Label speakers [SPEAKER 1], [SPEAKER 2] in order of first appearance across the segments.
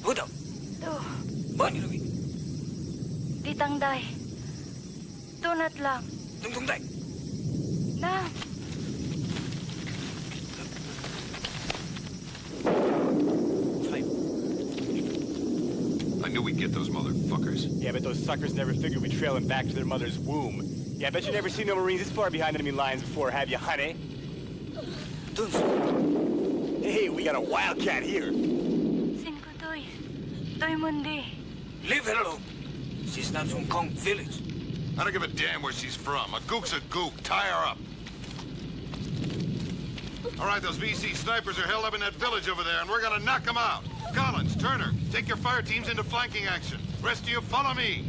[SPEAKER 1] Who daw? Ba niyo lagi?
[SPEAKER 2] Ditangday. Tunat lang.
[SPEAKER 1] Tungtungday.
[SPEAKER 2] Na.
[SPEAKER 3] I knew we'd get those motherfuckers.
[SPEAKER 4] Yeah, but those suckers never figured we'd trail them back to their mother's womb. Yeah, I bet you never seen no Marines this far behind enemy lines before, have you, honey?
[SPEAKER 1] Duns.
[SPEAKER 4] Hey, we got a wildcat here.
[SPEAKER 2] Cinco Toy. Toy Mundi.
[SPEAKER 1] Leave her alone. She's not from Kong Village.
[SPEAKER 3] I don't give a damn where she's from. A gook's a gook. Tie her up. All right, those VC snipers are held up in that village over there, and we're gonna knock them out. Collins, Turner, take your fire teams into flanking action. Rest of you, follow me.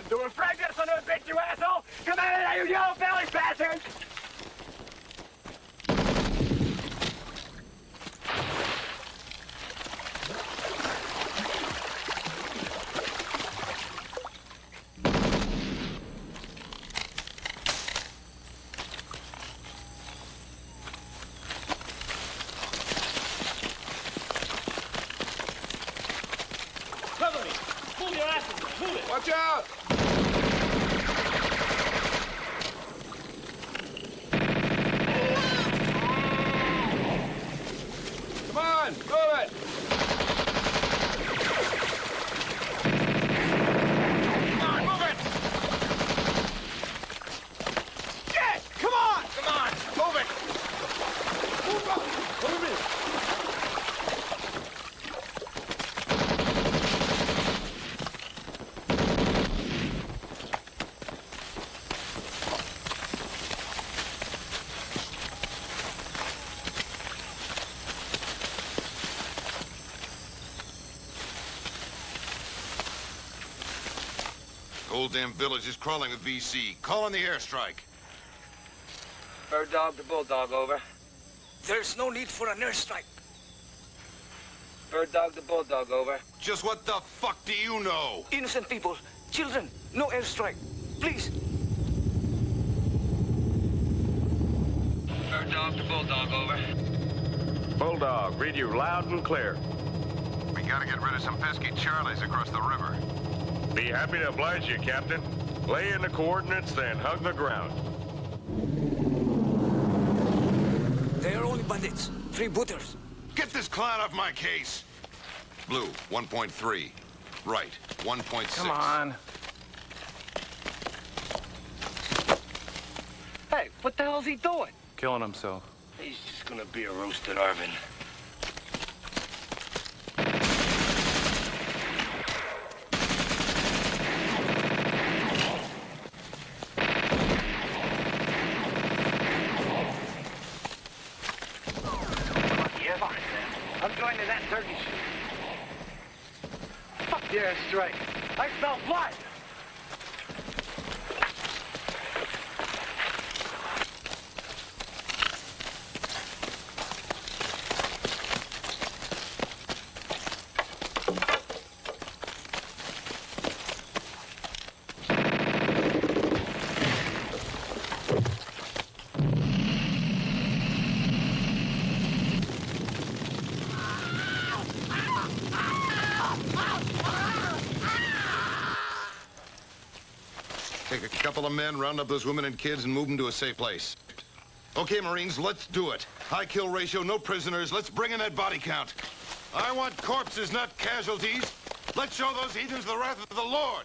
[SPEAKER 4] Doing frag this on those bitch, you asshole! Come out of there, you yellow belly bastards!
[SPEAKER 5] Cover me! Move your asses, man! Move it!
[SPEAKER 3] Watch out! Come on, move it! Come on, move it!
[SPEAKER 4] Shit! Come on!
[SPEAKER 3] Come on, move it!
[SPEAKER 4] Move up! Move it!
[SPEAKER 3] The whole damn village is crawling with VC. Call on the airstrike.
[SPEAKER 6] Bird dog to bulldog, over.
[SPEAKER 1] There's no need for an airstrike.
[SPEAKER 6] Bird dog to bulldog, over.
[SPEAKER 3] Just what the fuck do you know?
[SPEAKER 1] Innocent people, children, no airstrike. Please.
[SPEAKER 6] Bird dog to bulldog, over.
[SPEAKER 7] Bulldog, read you loud and clear.
[SPEAKER 3] We gotta get rid of some pesky Charlies across the river.
[SPEAKER 7] Be happy to oblige you, Captain. Lay in the coordinates, then hug the ground.
[SPEAKER 1] They are only bandits, freebooters.
[SPEAKER 3] Get this clown off my case. Blue, 1.3. Right, 1.6.
[SPEAKER 5] Come on.
[SPEAKER 6] Hey, what the hell's he doing?
[SPEAKER 5] Killing himself.
[SPEAKER 6] He's just gonna be a roasted Arvin. I'm going to that turkey shoot. Fuck the airstrike. I smell blood.
[SPEAKER 3] couple of men, round up those women and kids, and move them to a safe place. Okay, Marines, let's do it. High kill ratio, no prisoners. Let's bring in that body count. I want corpses, not casualties. Let's show those heathens the wrath of the Lord.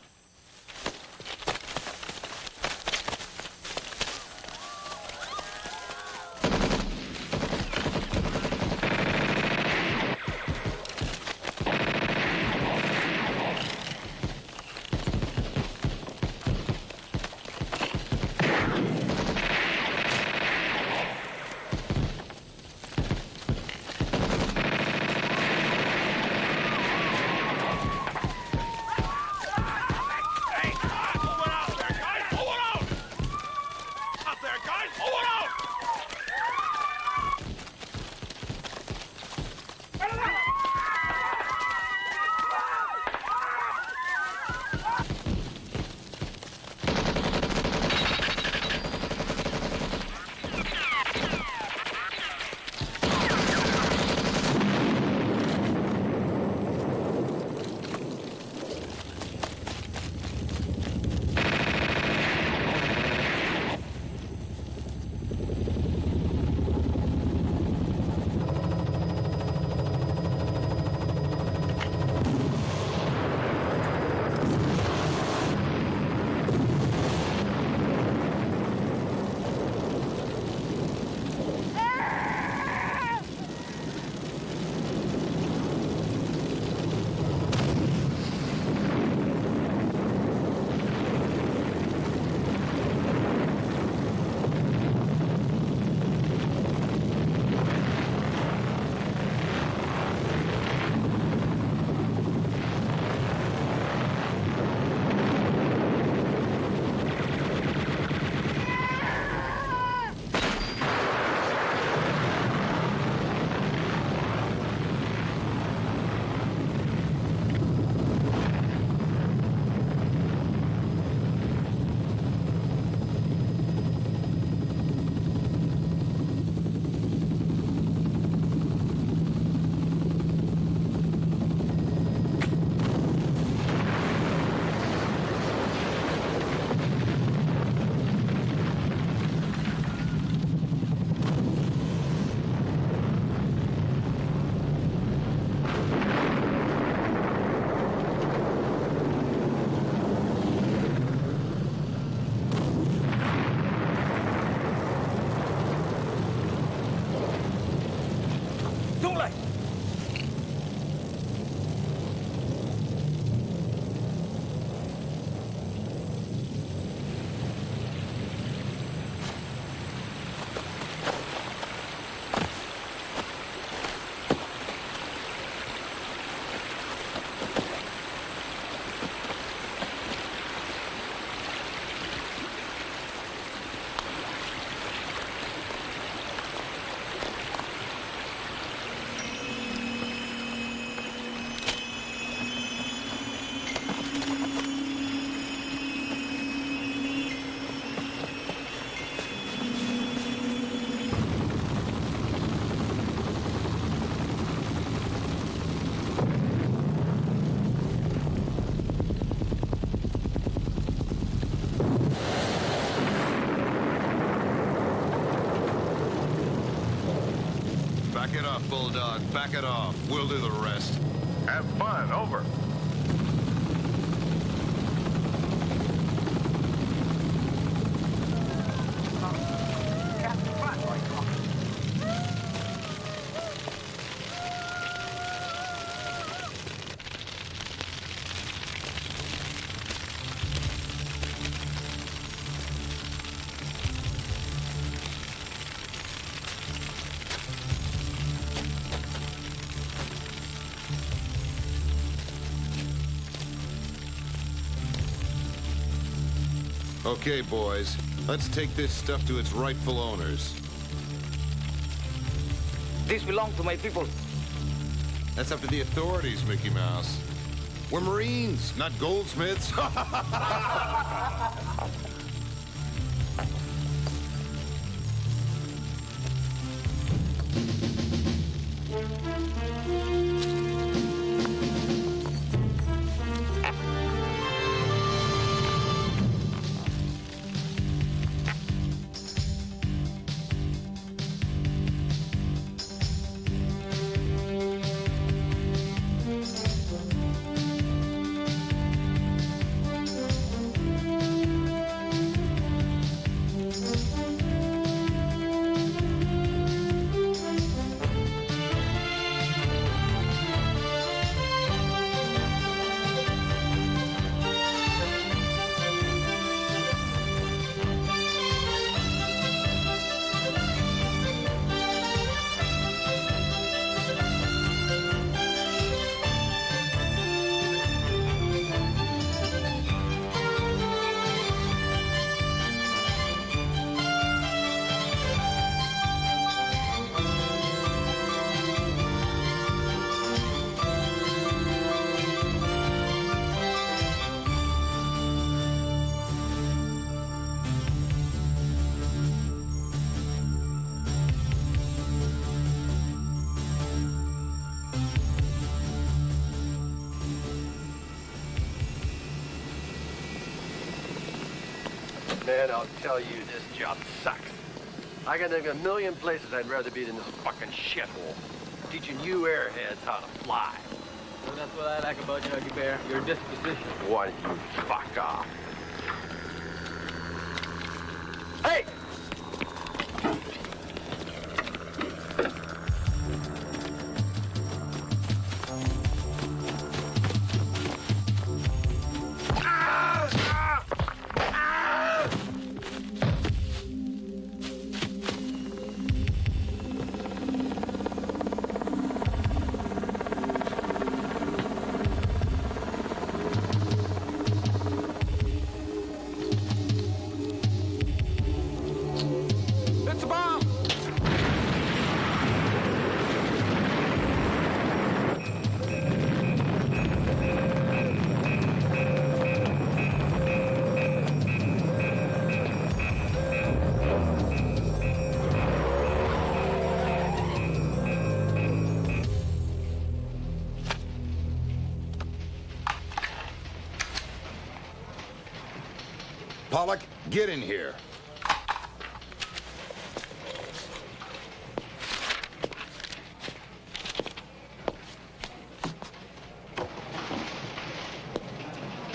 [SPEAKER 3] Back it off, Bulldog. Back it off. We'll do the rest.
[SPEAKER 7] Have fun. Over.
[SPEAKER 3] Okay, boys. Let's take this stuff to its rightful owners.
[SPEAKER 1] This belongs to my people.
[SPEAKER 3] That's up to the authorities, Mickey Mouse. We're Marines, not goldsmiths.
[SPEAKER 6] Man, I'll tell you, this job sucks. I can think of a million places I'd rather be than this fucking shithole. Teaching you airheads how to fly.
[SPEAKER 8] Well, that's what I like about you, Huggy Bear. Your disposition.
[SPEAKER 6] Why don't you fuck off? Hey!
[SPEAKER 1] It's a bomb!
[SPEAKER 3] Pollock, get in here.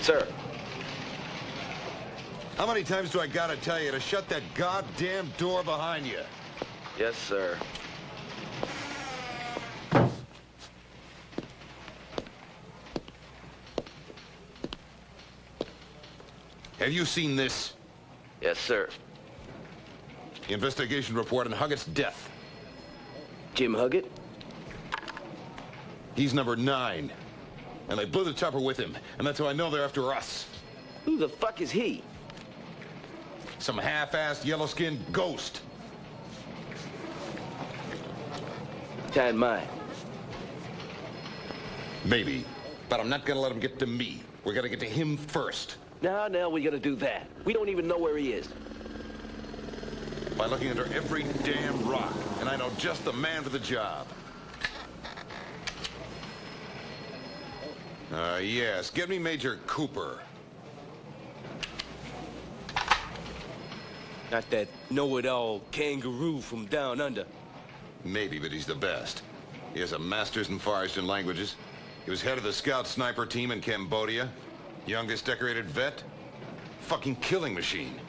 [SPEAKER 6] Sir.
[SPEAKER 3] How many times do I gotta tell you to shut that goddamn door behind you?
[SPEAKER 6] Yes, sir.
[SPEAKER 3] Have you seen this?
[SPEAKER 6] Yes, sir.
[SPEAKER 3] The investigation report on Huggett's death.
[SPEAKER 6] Jim Huggett?
[SPEAKER 3] He's number 9. And they blew the chopper with him. And that's how I know they're after us.
[SPEAKER 6] Who the fuck is he?
[SPEAKER 3] Some half-assed, yellow-skinned ghost.
[SPEAKER 6] Tan mine.
[SPEAKER 3] Maybe. But I'm not gonna let him get to me. We're gonna get to him first.
[SPEAKER 6] Now we're gonna do that. We don't even know where he is.
[SPEAKER 3] By looking under every damn rock. And I know just the man for the job. Yes. Get me Major Cooper.
[SPEAKER 9] Not that know-it-all kangaroo from down under.
[SPEAKER 3] Maybe, but he's the best. He has a master's in Far Eastern languages. He was head of the scout sniper team in Cambodia. Youngest decorated vet. Fucking killing machine.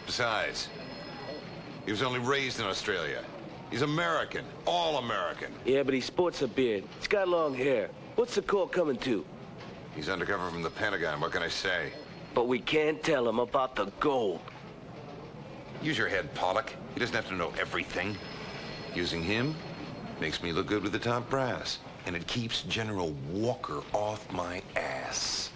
[SPEAKER 3] Besides, he was only raised in Australia. He's American. All American.
[SPEAKER 9] Yeah, but he sports a beard. He's got long hair. What's the call coming to?
[SPEAKER 3] He's undercover from the Pentagon. What can I say?
[SPEAKER 9] But we can't tell him about the gold.
[SPEAKER 3] Use your head, Pollock. He doesn't have to know everything. Using him makes me look good with the top brass. And it keeps General Walker off my ass.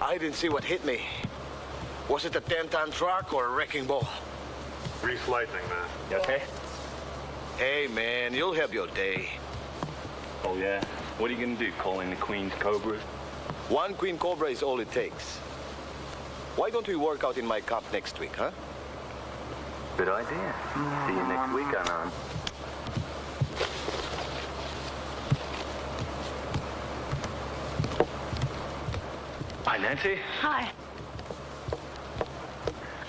[SPEAKER 1] I didn't see what hit me. Was it a 10-ton truck or a wrecking ball?
[SPEAKER 7] Grease lightning, man.
[SPEAKER 4] You okay?
[SPEAKER 1] Hey, man, you'll have your day.
[SPEAKER 4] Oh, yeah? What are you gonna do, call in the Queen's Cobra?
[SPEAKER 1] One Queen Cobra is all it takes. Why don't we work out in my camp next week, huh?
[SPEAKER 10] Good idea. See you next week, Anon.
[SPEAKER 4] Hi, Nancy.
[SPEAKER 2] Hi.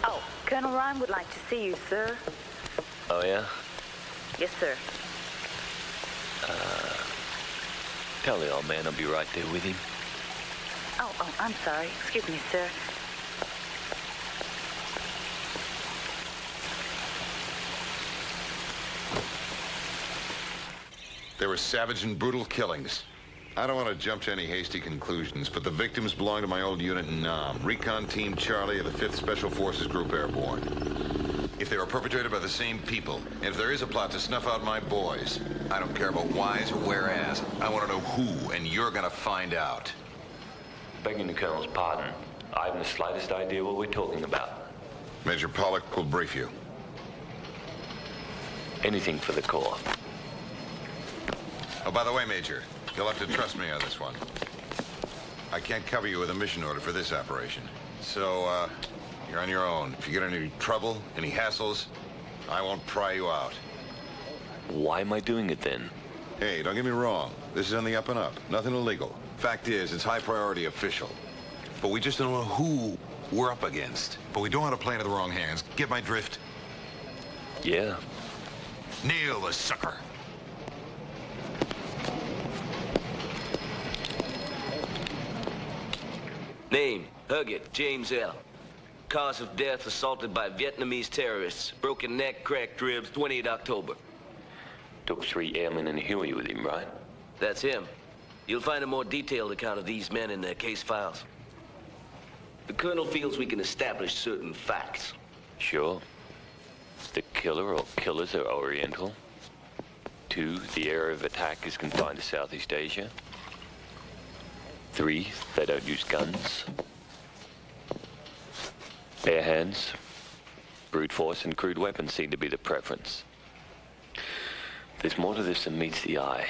[SPEAKER 2] Oh, Colonel Ryan would like to see you, sir.
[SPEAKER 10] Oh, yeah?
[SPEAKER 2] Yes, sir.
[SPEAKER 10] Tell the old man I'll be right there with him.
[SPEAKER 2] Oh, I'm sorry. Excuse me, sir.
[SPEAKER 3] There were savage and brutal killings. I don't want to jump to any hasty conclusions, but the victims belong to my old unit in Nam, Recon Team Charlie of the 5th Special Forces Group Airborne. if they were perpetrated by the same people, and if there is a plot to snuff out my boys. I don't care about whys or whereas. I want to know who, and you're gonna find out.
[SPEAKER 9] Begging the Colonel's pardon, I haven't the slightest idea what we're talking about.
[SPEAKER 3] Major Pollock will brief you.
[SPEAKER 9] Anything for the Corps.
[SPEAKER 3] Oh, by the way, Major, you'll have to trust me on this one. I can't cover you with a mission order for this operation. So, you're on your own. If you get any trouble, any hassles, I won't pry you out.
[SPEAKER 9] Why am I doing it then?
[SPEAKER 3] Hey, don't get me wrong. This is on the up and up. Nothing illegal. Fact is, it's high priority official. But we just don't know who we're up against. But we don't want to play into the wrong hands. Get my drift?
[SPEAKER 9] Yeah.
[SPEAKER 3] Nail the sucker.
[SPEAKER 11] Name, Huggett, James L. Cause of death, assaulted by Vietnamese terrorists. Broken neck, cracked ribs, 28 October.
[SPEAKER 9] Took 3 airmen and Huey with him, right?
[SPEAKER 11] That's him. You'll find a more detailed account of these men in their case files. The Colonel feels we can establish certain facts.
[SPEAKER 9] Sure. The killer or killers are Oriental. 2, the area of attack is confined to Southeast Asia. 3, they don't use guns. Bare hands, brute force, and crude weapons seem to be the preference. There's more to this than meets the eye.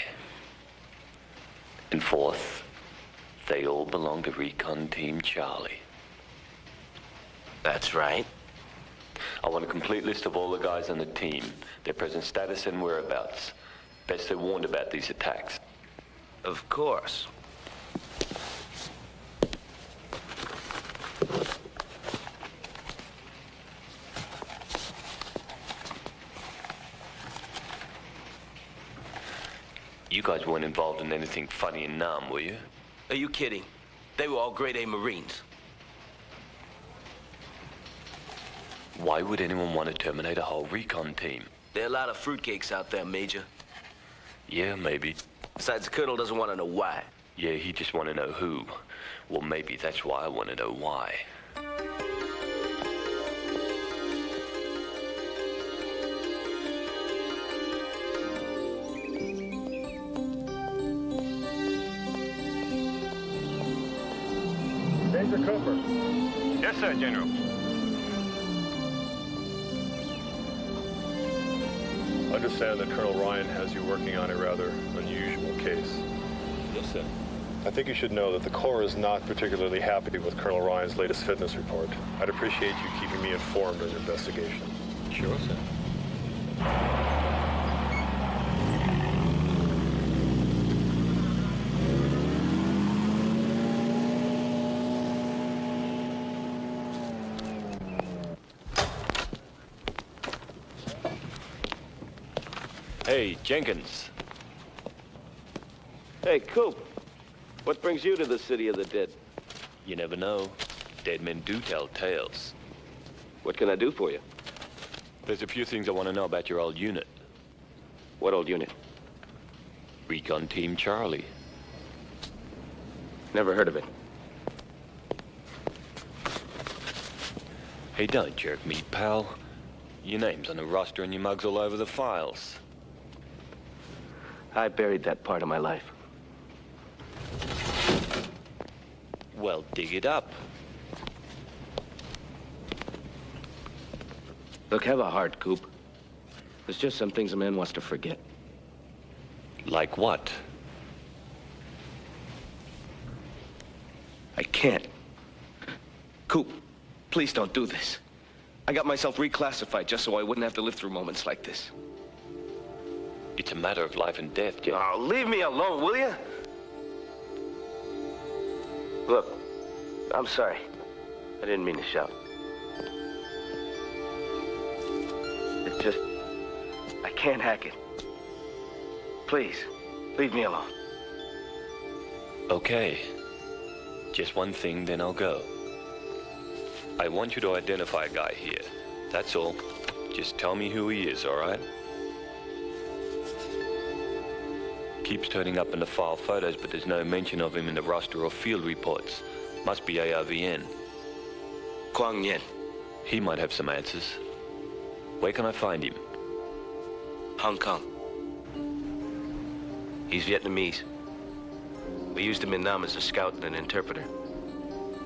[SPEAKER 9] And 4th, they all belong to Recon Team Charlie.
[SPEAKER 11] That's right.
[SPEAKER 9] I want a complete list of all the guys on the team, their present status and whereabouts. Best they're warned about these attacks.
[SPEAKER 11] Of course.
[SPEAKER 9] You guys weren't involved in anything funny in Nam, were you?
[SPEAKER 11] Are you kidding? They were all grade A Marines.
[SPEAKER 9] Why would anyone want to terminate a whole recon team?
[SPEAKER 11] There are a lot of fruitcakes out there, Major.
[SPEAKER 9] Yeah, maybe.
[SPEAKER 11] Besides, the Colonel doesn't want to know why.
[SPEAKER 9] Yeah, he just want to know who. Well, maybe that's why I want to know why.
[SPEAKER 7] Major Cooper.
[SPEAKER 4] Yes, sir, General.
[SPEAKER 7] I understand that Colonel Ryan has you working on a rather unusual case.
[SPEAKER 9] Yes, sir.
[SPEAKER 7] I think you should know that the Corps is not particularly happy with Colonel Ryan's latest fitness report. I'd appreciate you keeping me informed of the investigation.
[SPEAKER 9] Sure, sir. Hey, Jenkins.
[SPEAKER 11] Hey, Coop. What brings you to the City of the Dead?
[SPEAKER 9] You never know. Dead men do tell tales.
[SPEAKER 11] What can I do for you?
[SPEAKER 9] There's a few things I want to know about your old unit.
[SPEAKER 11] What old unit?
[SPEAKER 9] Recon Team Charlie.
[SPEAKER 11] Never heard of it.
[SPEAKER 9] Hey, don't jerk me, pal. Your name's on the roster and your mug's all over the files.
[SPEAKER 11] I buried that part of my life.
[SPEAKER 9] Well, dig it up.
[SPEAKER 11] Look, have a heart, Coop. There's just some things a man wants to forget.
[SPEAKER 9] Like what?
[SPEAKER 11] I can't. Coop, please don't do this. I got myself reclassified just so I wouldn't have to live through moments like this.
[SPEAKER 9] It's a matter of life and death, Jim.
[SPEAKER 11] Oh, leave me alone, will you? Look, I'm sorry. I didn't mean to shout. It's just, I can't hack it. Please, leave me alone.
[SPEAKER 9] Okay. Just one thing, then I'll go. I want you to identify a guy here. That's all. Just tell me who he is, all right? Keeps turning up in the file photos, but there's no mention of him in the roster or field reports. Must be ARVN.
[SPEAKER 11] Kwang Yen.
[SPEAKER 9] He might have some answers. Where can I find him?
[SPEAKER 11] Hong Kong. He's Vietnamese. We used him in Nam as a scout and an interpreter.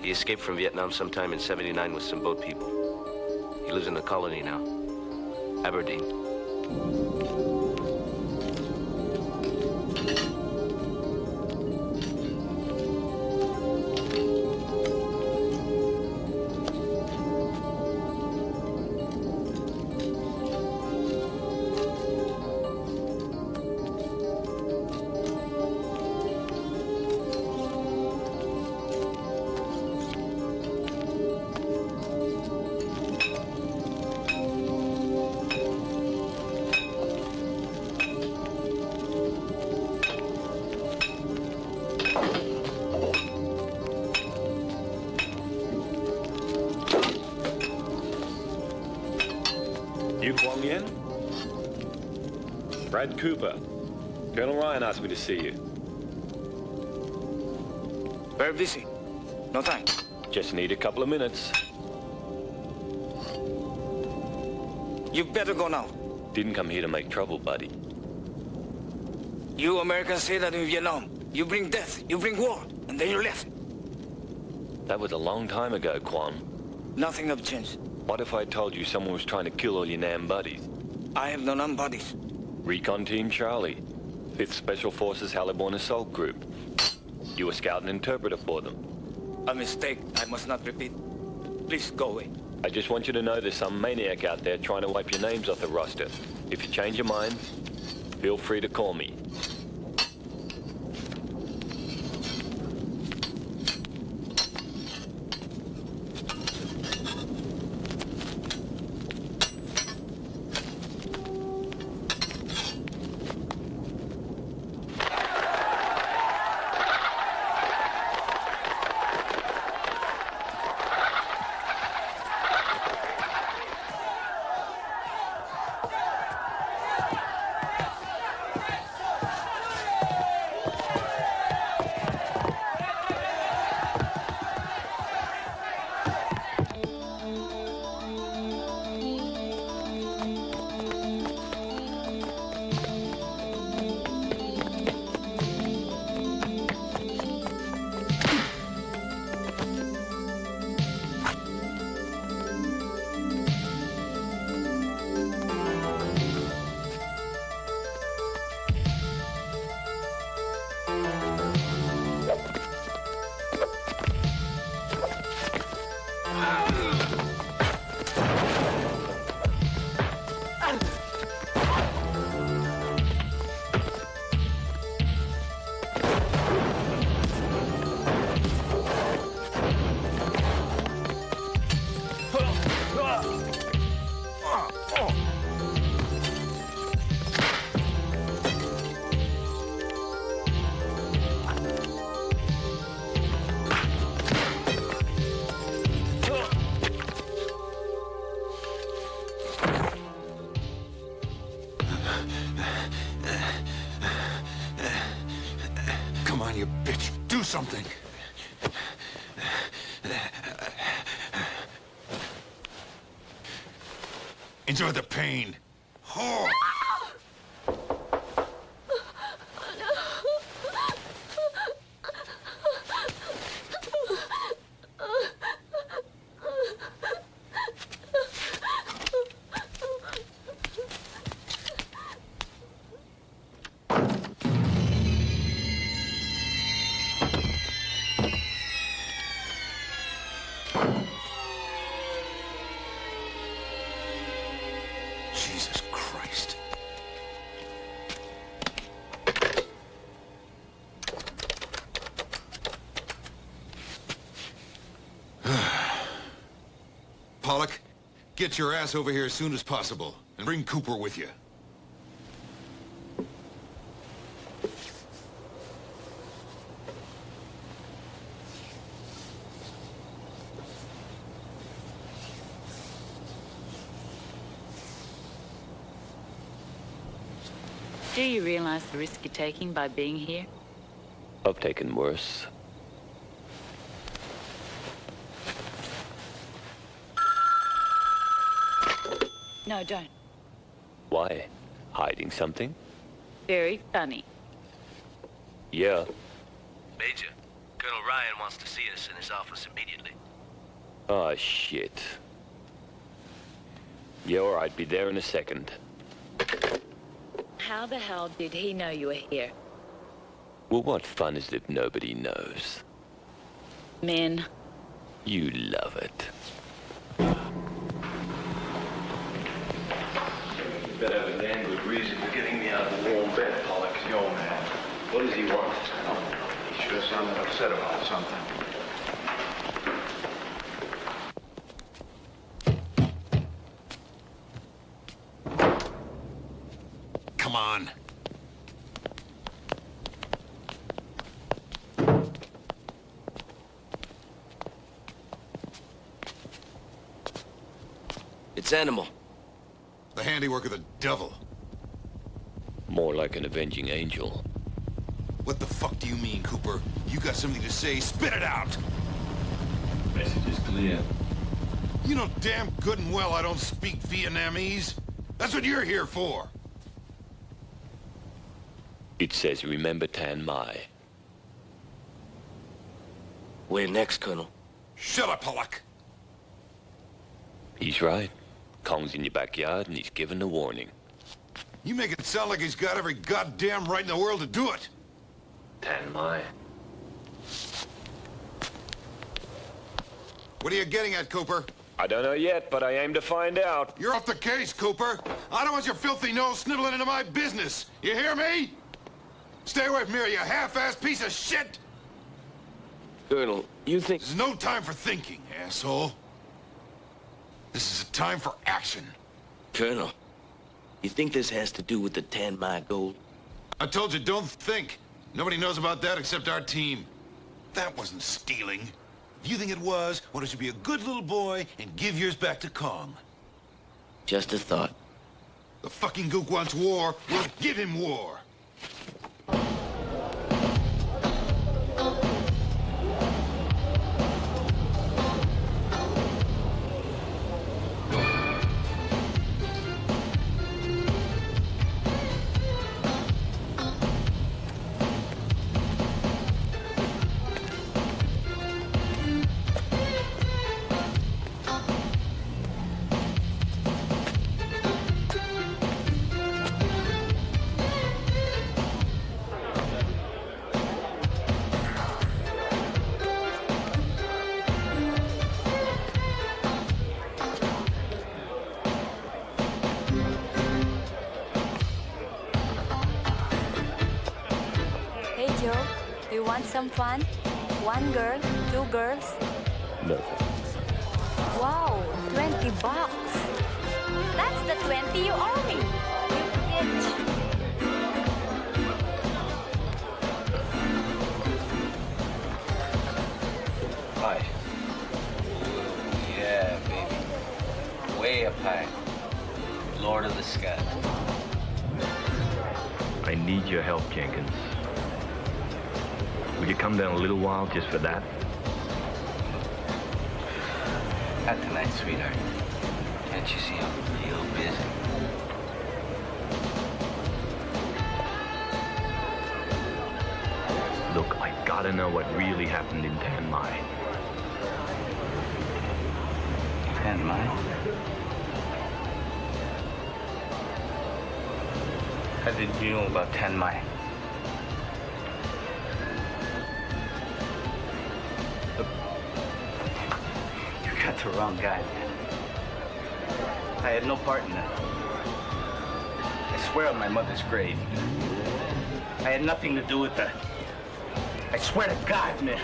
[SPEAKER 11] He escaped from Vietnam sometime in '79 with some boat people. He lives in the colony now. Aberdeen.
[SPEAKER 9] Brad Cooper. Colonel Ryan asked me to see you.
[SPEAKER 5] Very busy. No time.
[SPEAKER 9] Just need a couple of minutes.
[SPEAKER 5] You better go now.
[SPEAKER 9] Didn't come here to make trouble, buddy.
[SPEAKER 5] You Americans say that in Vietnam. You bring death, you bring war, and then you left.
[SPEAKER 9] That was a long time ago, Quan.
[SPEAKER 5] Nothing have changed.
[SPEAKER 9] What if I told you someone was trying to kill all your Nam buddies?
[SPEAKER 5] I have no Nam buddies.
[SPEAKER 9] Recon Team Charlie, 5th Special Forces Haliborn Assault Group. You were scout and interpreter for them.
[SPEAKER 5] A mistake I must not repeat. Please go away.
[SPEAKER 9] I just want you to know there's some maniac out there trying to wipe your names off the roster. If you change your mind, feel free to call me.
[SPEAKER 3] Come on, you bitch. Do something. Enjoy the pain. Oh. Jesus Christ. Pollock, get your ass over here as soon as possible, and bring Cooper with you.
[SPEAKER 2] Do you realize the risk you're taking by being here?
[SPEAKER 9] I've taken worse.
[SPEAKER 2] No, don't.
[SPEAKER 9] Why? Hiding something?
[SPEAKER 2] Very funny.
[SPEAKER 9] Yeah.
[SPEAKER 11] Major, Colonel Ryan wants to see us in his office immediately.
[SPEAKER 9] Oh, shit. Yeah, all right. Be there in a second.
[SPEAKER 2] How the hell did he know you were here?
[SPEAKER 9] Well, what fun is it if nobody knows?
[SPEAKER 2] Men.
[SPEAKER 9] You love it.
[SPEAKER 3] You better have a damn good reason for getting me out of the warm bed, Pollock. Yo, man. What does he want? He sure sounded upset about something. Come on.
[SPEAKER 11] It's Animal.
[SPEAKER 3] The handiwork of the devil.
[SPEAKER 9] More like an avenging angel.
[SPEAKER 3] What the fuck do you mean, Cooper? You got something to say, spit it out!
[SPEAKER 1] Message is clear.
[SPEAKER 3] You know damn good and well I don't speak Vietnamese. That's what you're here for.
[SPEAKER 9] It says, remember Tan Mai.
[SPEAKER 11] Where next, Colonel?
[SPEAKER 3] Shut up, Pollock.
[SPEAKER 9] He's right. Kong's in your backyard, and he's given a warning.
[SPEAKER 3] You make it sound like he's got every goddamn right in the world to do it.
[SPEAKER 9] Tan Mai.
[SPEAKER 3] What are you getting at, Cooper?
[SPEAKER 9] I don't know yet, but I aim to find out.
[SPEAKER 3] You're off the case, Cooper. I don't want your filthy nose sniveling into my business. You hear me? Stay away from here, you half-assed piece of shit!
[SPEAKER 11] Colonel, you think...
[SPEAKER 3] This is no time for thinking, asshole. This is a time for action.
[SPEAKER 11] Colonel, you think this has to do with the Tan Mai gold?
[SPEAKER 3] I told you, don't think. Nobody knows about that except our team. That wasn't stealing. If you think it was, well, it should be a good little boy and give yours back to Kong.
[SPEAKER 11] Just a thought.
[SPEAKER 3] The fucking gook wants war. We'll give him war.
[SPEAKER 12] Do you want some fun? One girl, two girls?
[SPEAKER 9] No thanks.
[SPEAKER 12] Wow, $20. That's the 20 you owe me. You bitch.
[SPEAKER 8] Hi. Yeah, baby. Way up high. Lord of the sky.
[SPEAKER 13] I need your help, Jenkins. Would you come down a little while just for that?
[SPEAKER 8] Not tonight, sweetheart. Can't you see I'm real busy?
[SPEAKER 13] Look, I gotta know what really happened in Tan Mai.
[SPEAKER 8] Tan Mai? How did you know about Tan Mai? You got the wrong guy, man. I had no part in that. I swear on my mother's grave. I had nothing to do with that. I swear to God, man.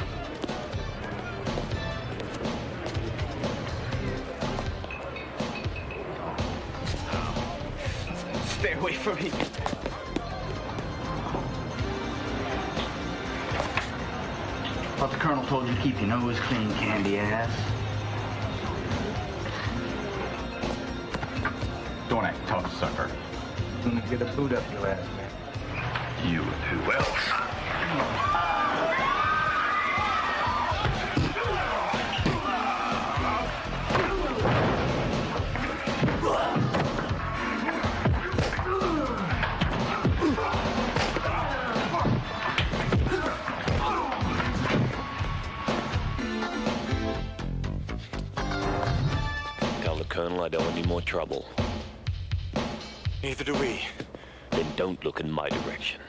[SPEAKER 8] Stay away from me.
[SPEAKER 14] Thought the Colonel told you to keep your nose clean, candy ass. Don't act tough, sucker. I'm gonna get a boot up your ass, man.
[SPEAKER 13] You and who else?
[SPEAKER 9] Colonel. I don't want any more trouble.
[SPEAKER 4] Neither do we.
[SPEAKER 9] Then don't look in my direction.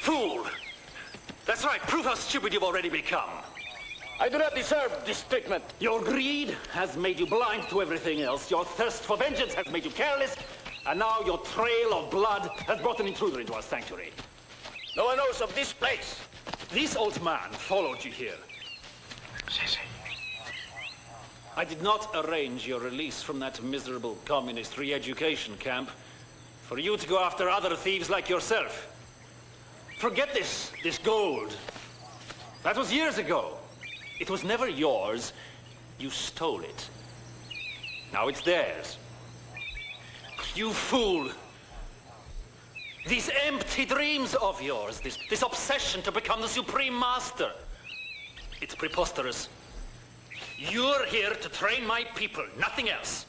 [SPEAKER 5] Fool! That's right, prove how stupid you've already become. I do not deserve this treatment. Your greed has made you blind to everything else. Your thirst for vengeance has made you careless. And now your trail of blood has brought an intruder into our sanctuary. No one knows of this place. This old man followed you here. I did not arrange your release from that miserable communist re-education camp for you to go after other thieves like yourself. Forget this gold. That was years ago. It was never yours. You stole it. Now it's theirs. You fool. These empty dreams of yours, this obsession to become the supreme master. It's preposterous. You're here to train my people, nothing else.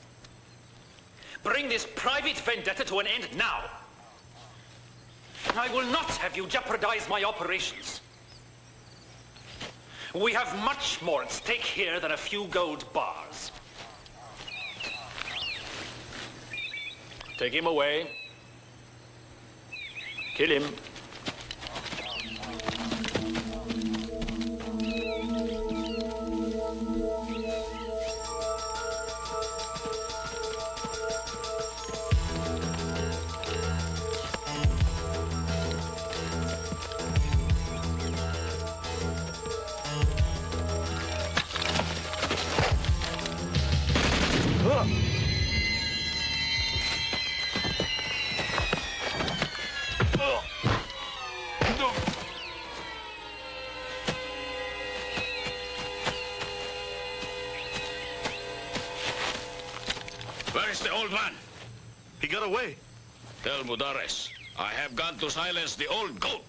[SPEAKER 5] Bring this private vendetta to an end now. I will not have you jeopardize my operations. We have much more at stake here than a few gold bars. Take him away. Kill him.
[SPEAKER 15] Where is the old man? He got away. Tell Mudares, I have gone to silence the old goat.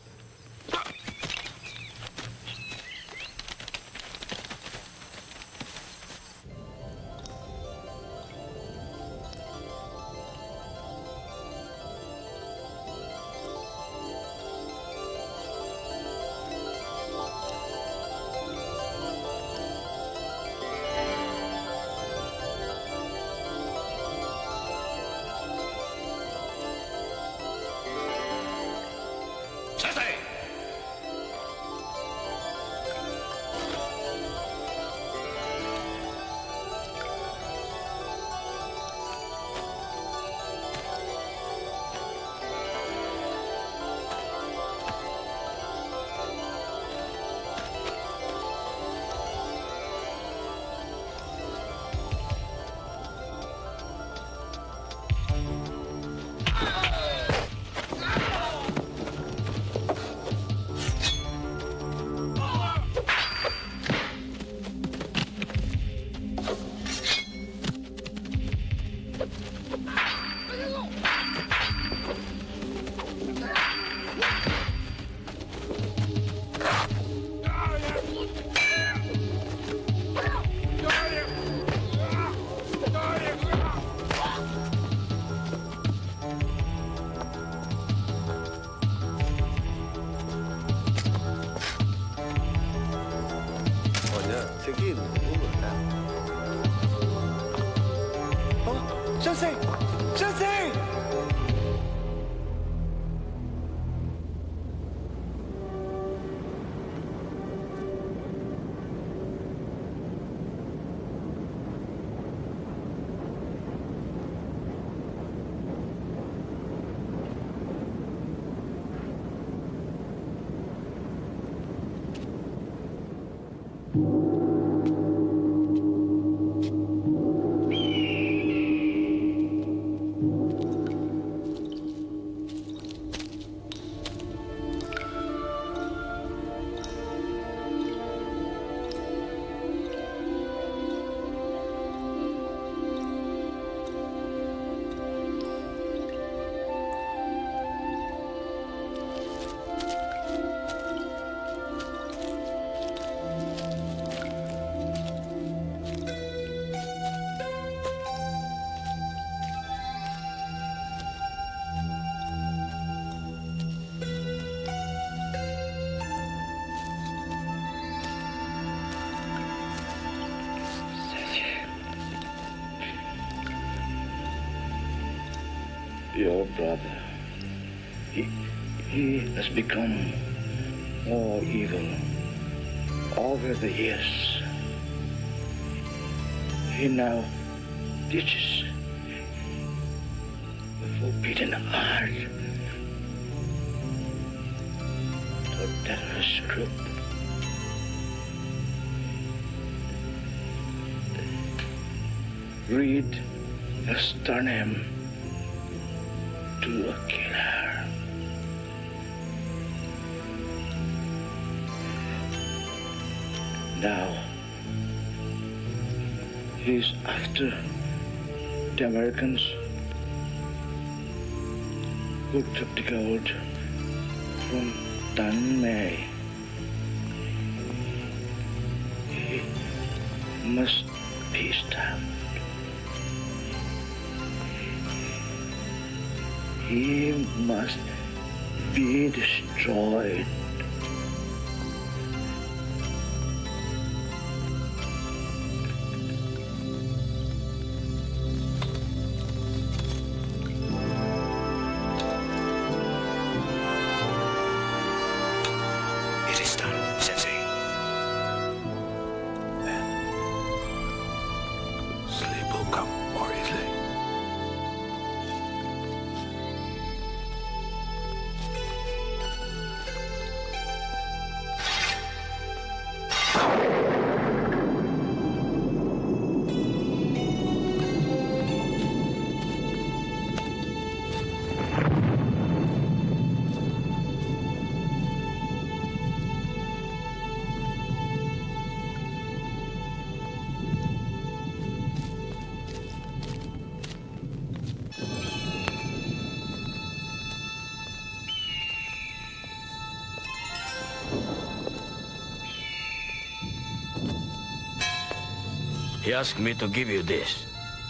[SPEAKER 1] Seguido, oh, já sei! Já sei!
[SPEAKER 16] your brother. He has become more evil over the years. He now teaches the forbidden art to a terrorist group. Reed has turned him to a killer. Now, he's after the Americans who took the gold from Dan May. He must be stopped. He must be destroyed.
[SPEAKER 15] It is done, Sensei.
[SPEAKER 17] Then, sleep will come more easily.
[SPEAKER 15] He asked me to give you this.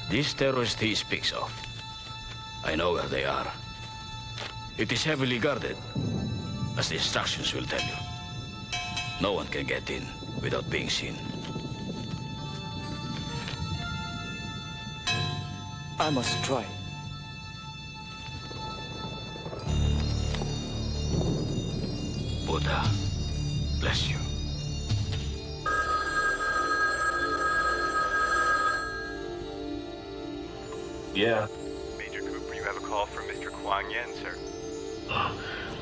[SPEAKER 15] This terrorist he speaks of. I know where they are. It is heavily guarded, as the instructions will tell you. No one can get in without being seen.
[SPEAKER 18] I must try.
[SPEAKER 15] Buddha, bless you.
[SPEAKER 19] Yeah.
[SPEAKER 4] Major Cooper, you have a call from Mr. Kwang Yen, sir.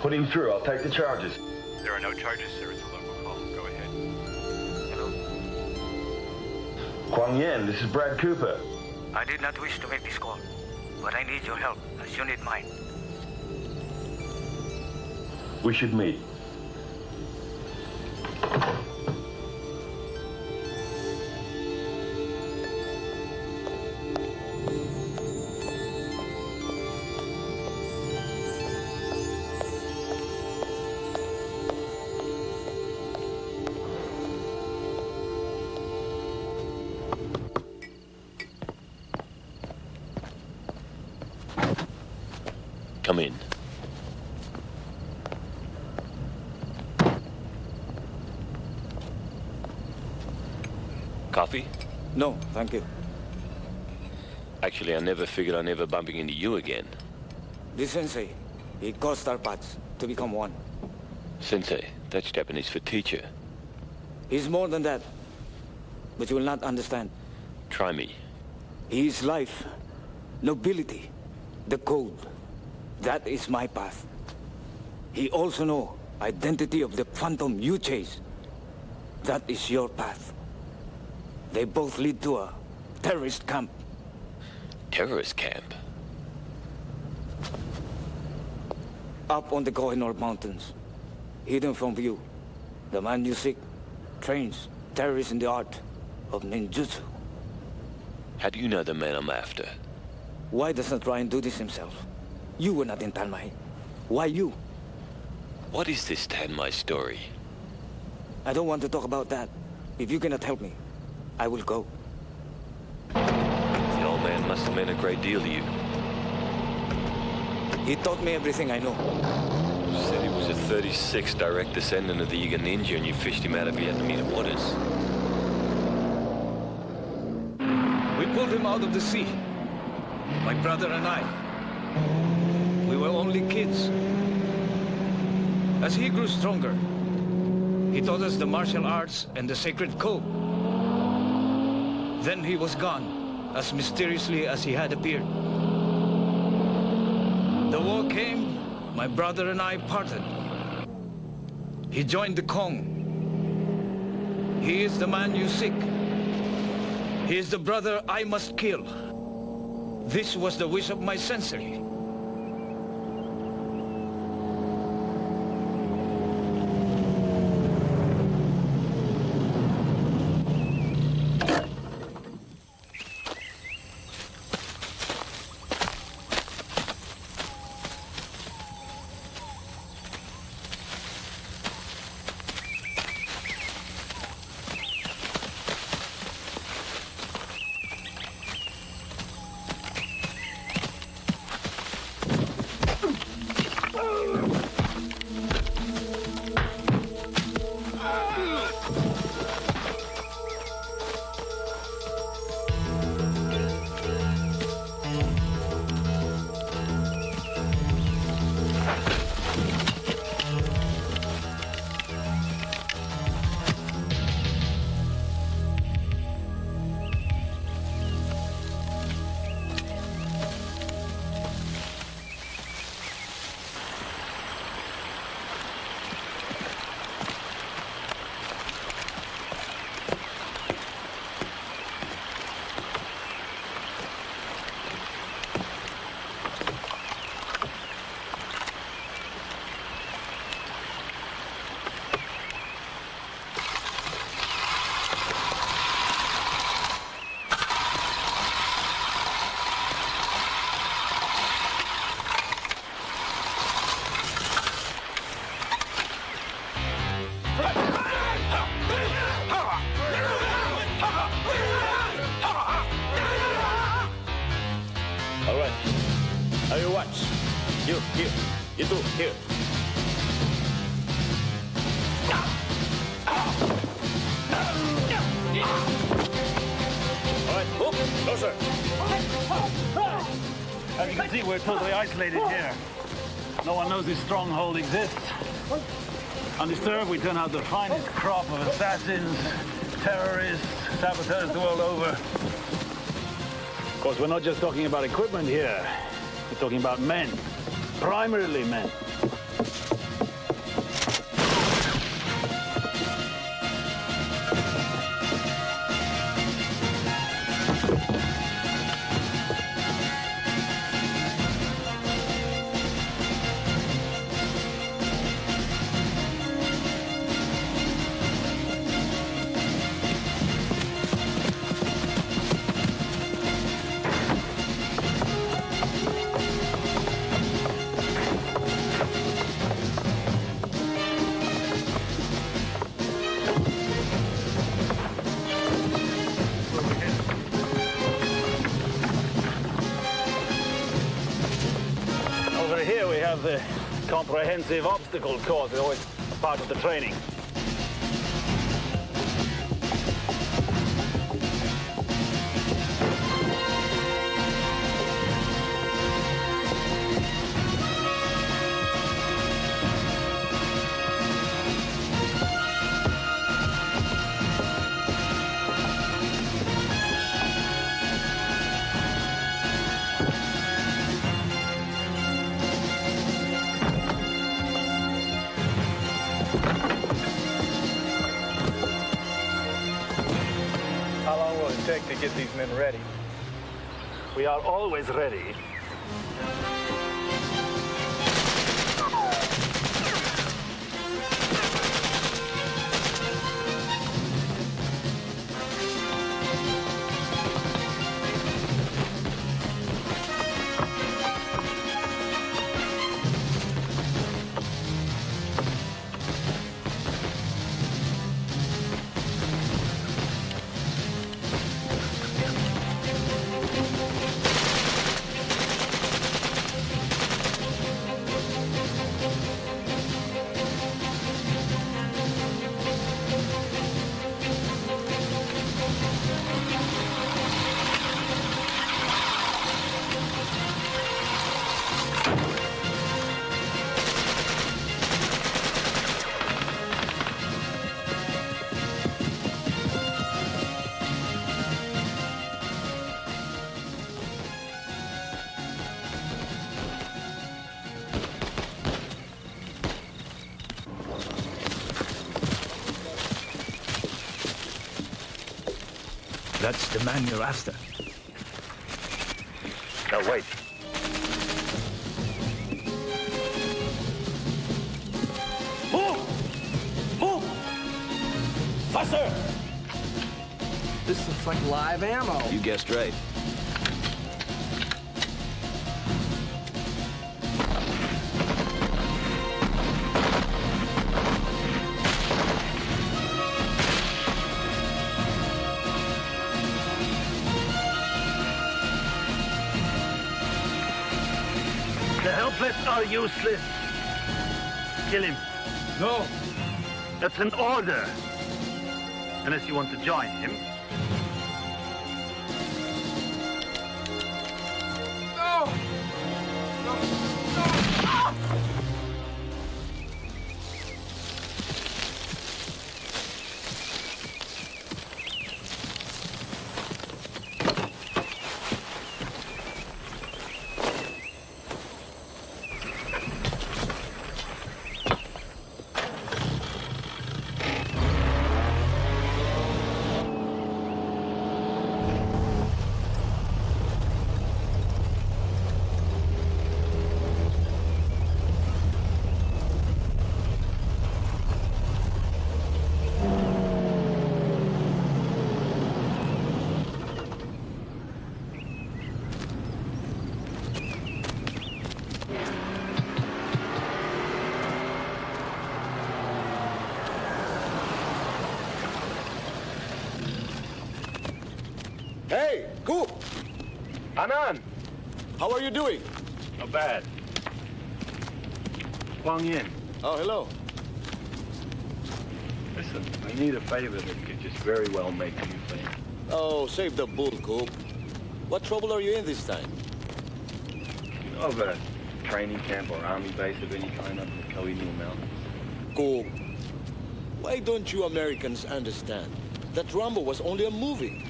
[SPEAKER 19] Put him through. I'll take the charges.
[SPEAKER 4] There are no charges, sir. It's a local call. Go ahead. Hello?
[SPEAKER 19] Kwang Yen, this is Brad Cooper.
[SPEAKER 20] I did not wish to make this call, but I need your help, as you need mine.
[SPEAKER 19] We should meet.
[SPEAKER 9] Come in. Coffee?
[SPEAKER 18] No, thank you.
[SPEAKER 9] Actually, I never figured I'd never bumping into you again.
[SPEAKER 18] The sensei, he caused our paths to become one.
[SPEAKER 9] Sensei, that's Japanese for teacher.
[SPEAKER 18] He's more than that, but you will not understand.
[SPEAKER 9] Try me.
[SPEAKER 18] He is life, nobility, the code. That is my path. He also knows identity of the phantom you chase. That is your path. They both lead to a terrorist camp.
[SPEAKER 9] Terrorist camp?
[SPEAKER 18] Up on the Kohinoor Mountains, hidden from view. The man you seek trains terrorists in the art of ninjutsu.
[SPEAKER 9] How do you know the man I'm after?
[SPEAKER 18] Why doesn't Ryan do this himself? You were not in Tanmai. Why you?
[SPEAKER 9] What is this Tanmai story?
[SPEAKER 18] I don't want to talk about that. If you cannot help me, I will go.
[SPEAKER 9] The old man must have meant a great deal to you.
[SPEAKER 18] He taught me everything I know.
[SPEAKER 9] You said he was a 36th direct descendant of the Yiga Ninja and you fished him out of Vietnamese waters.
[SPEAKER 18] We pulled him out of the sea. My brother and I. We were only kids. As he grew stronger, he taught us the martial arts and the sacred code. Then he was gone, as mysteriously as he had appeared. The war came, my brother and I parted. He joined the Kong. He is the man you seek. He is the brother I must kill. This was the wish of my sensei.
[SPEAKER 5] All right. Now you watch. You, here. You two, here. All right, move. Closer.
[SPEAKER 21] As you can see, we're totally isolated here. No one knows this stronghold exists. Undisturbed, we turn out the finest crop of assassins, terrorists, saboteurs the world over. Of course, we're not just talking about equipment here. We're talking about men, primarily men. Over here we have the comprehensive obstacle course, always part of the training. How long will it take to get these men ready? We are always ready.
[SPEAKER 15] That's the man you're after.
[SPEAKER 19] No, wait.
[SPEAKER 21] Move! Move! Faster!
[SPEAKER 6] This looks like live ammo.
[SPEAKER 11] You guessed right.
[SPEAKER 21] The helpless are useless. Kill him.
[SPEAKER 18] No.
[SPEAKER 21] That's an order. Unless you want to join him.
[SPEAKER 6] No! No! No! Ah!
[SPEAKER 1] Hey, Coop!
[SPEAKER 19] Anan!
[SPEAKER 1] How are you doing?
[SPEAKER 19] Not bad.
[SPEAKER 21] Wang Yin.
[SPEAKER 1] Oh, hello.
[SPEAKER 19] Listen, I need a favor that could just very well make you famous.
[SPEAKER 1] Oh, save the bull, Coop. What trouble are you in this time?
[SPEAKER 19] Of a training camp or army base of any kind up in the Koinua Mountains.
[SPEAKER 1] Coop, why don't you Americans understand that Rambo was only a movie?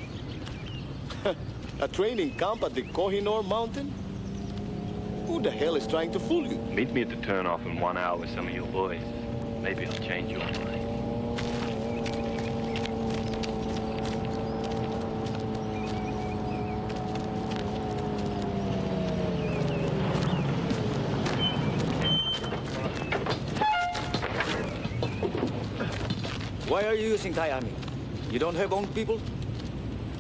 [SPEAKER 1] A training camp at the Kohinoor Mountain? Who the hell is trying to fool you?
[SPEAKER 19] Meet me at the turnoff in 1 hour with some of your boys. Maybe I'll change your mind.
[SPEAKER 18] Why are you using Thai Army? You don't have own people?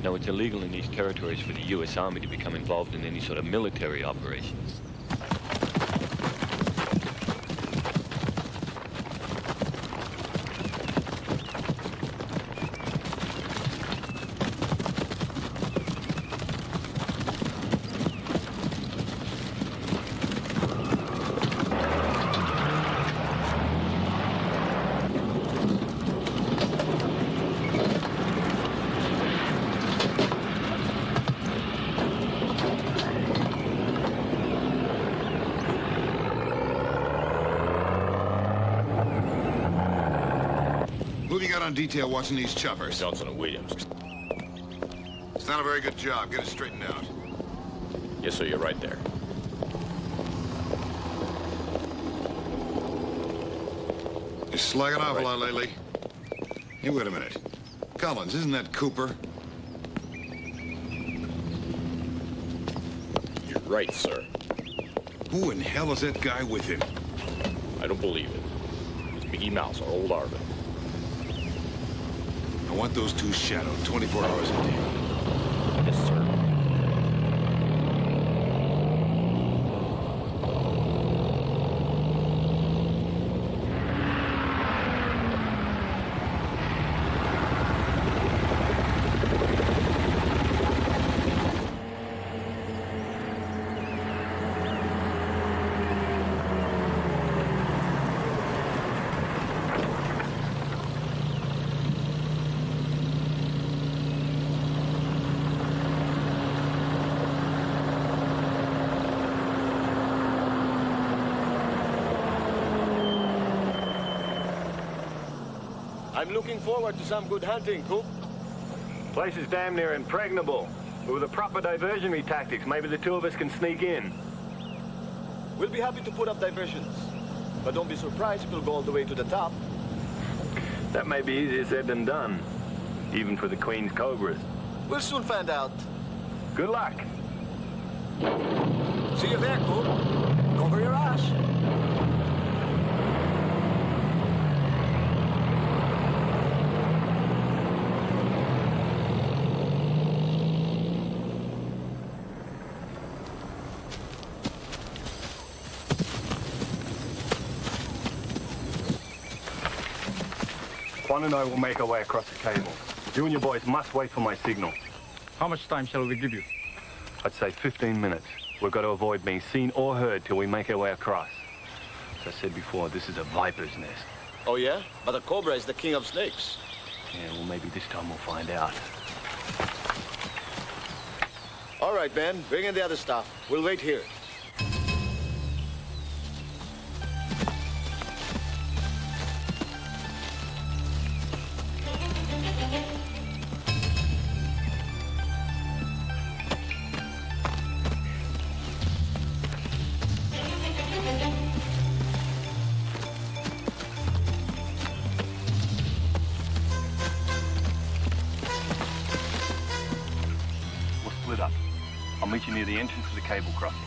[SPEAKER 9] No, it's illegal in these territories for the U.S. Army to become involved in any sort of military operations.
[SPEAKER 3] Who have you got on detail watching these choppers?
[SPEAKER 22] Johnson and Williams.
[SPEAKER 3] It's not a very good job. Get it straightened out.
[SPEAKER 22] Yes, sir, you're right there.
[SPEAKER 3] You're slacking off a lot lately. Hey, wait a minute. Collins, isn't that Cooper?
[SPEAKER 22] You're right, sir.
[SPEAKER 3] Who in hell is that guy with him?
[SPEAKER 22] I don't believe it. It's Mickey Mouse, our old Arvin.
[SPEAKER 3] I want those two shadowed 24 hours a day.
[SPEAKER 22] Yes, sir.
[SPEAKER 1] I'm looking forward to some good hunting, Coop.
[SPEAKER 19] Place is damn near impregnable. With the proper diversionary tactics, maybe the two of us can sneak in.
[SPEAKER 1] We'll be happy to put up diversions. But don't be surprised if we'll go all the way to the top.
[SPEAKER 19] That may be easier said than done. Even for the Queen's Cobras.
[SPEAKER 1] We'll soon find out.
[SPEAKER 19] Good luck.
[SPEAKER 1] See you there, Cool.
[SPEAKER 6] Cover your ass.
[SPEAKER 19] Juan and I will make our way across the cable. You and your boys must wait for my signal.
[SPEAKER 14] How much time shall we give you?
[SPEAKER 19] I'd say 15 minutes. We've got to avoid being seen or heard till we make our way across. As I said before, this is a viper's nest.
[SPEAKER 1] Oh, yeah? But a cobra is the king of snakes.
[SPEAKER 19] Yeah, well, maybe this time we'll find out.
[SPEAKER 1] All right, Ben. Bring in the other stuff. We'll wait here.
[SPEAKER 19] Split up. I'll meet you near the entrance to the cable crossing.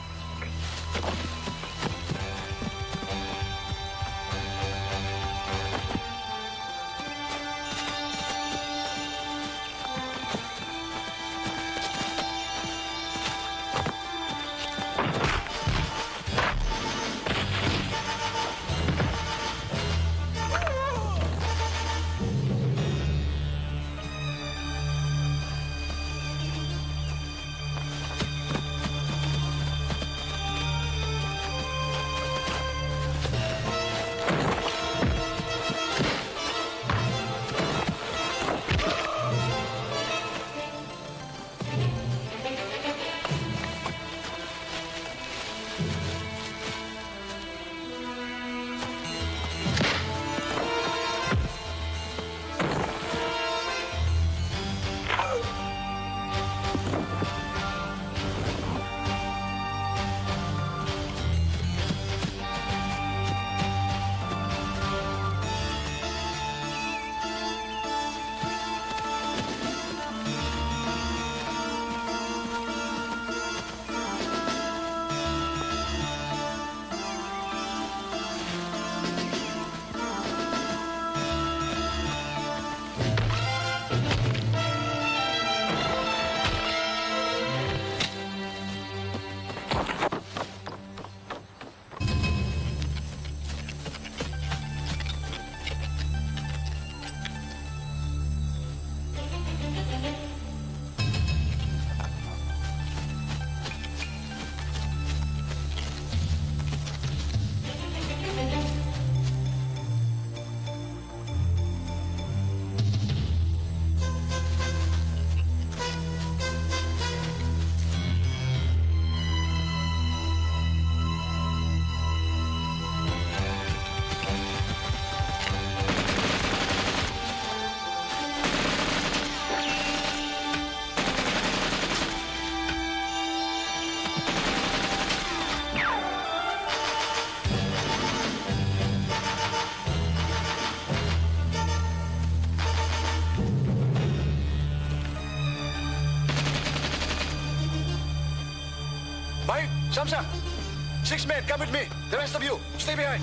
[SPEAKER 1] Mike, Samsa, 6 men, come with me. The rest of you, stay behind.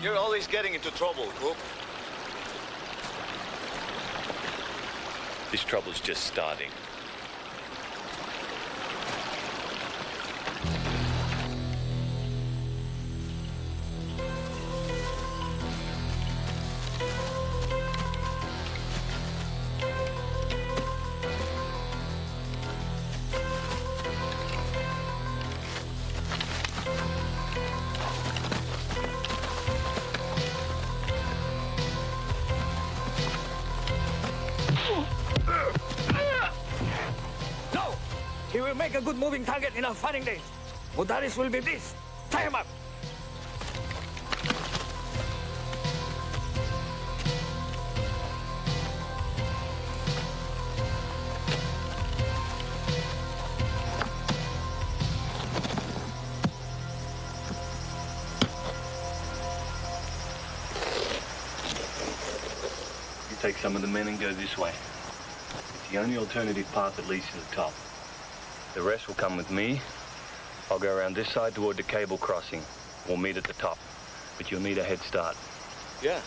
[SPEAKER 1] You're always getting into trouble, Coop.
[SPEAKER 9] This trouble's just starting.
[SPEAKER 18] No! He will make a good moving target in our fighting days. Modaris will be this. Tie him up!
[SPEAKER 19] You take some of the men and go this way. It's the only alternative path that leads to the top. The rest will come with me. I'll go around this side toward the cable crossing. We'll meet at the top. But you'll need a head start.
[SPEAKER 1] Yeah.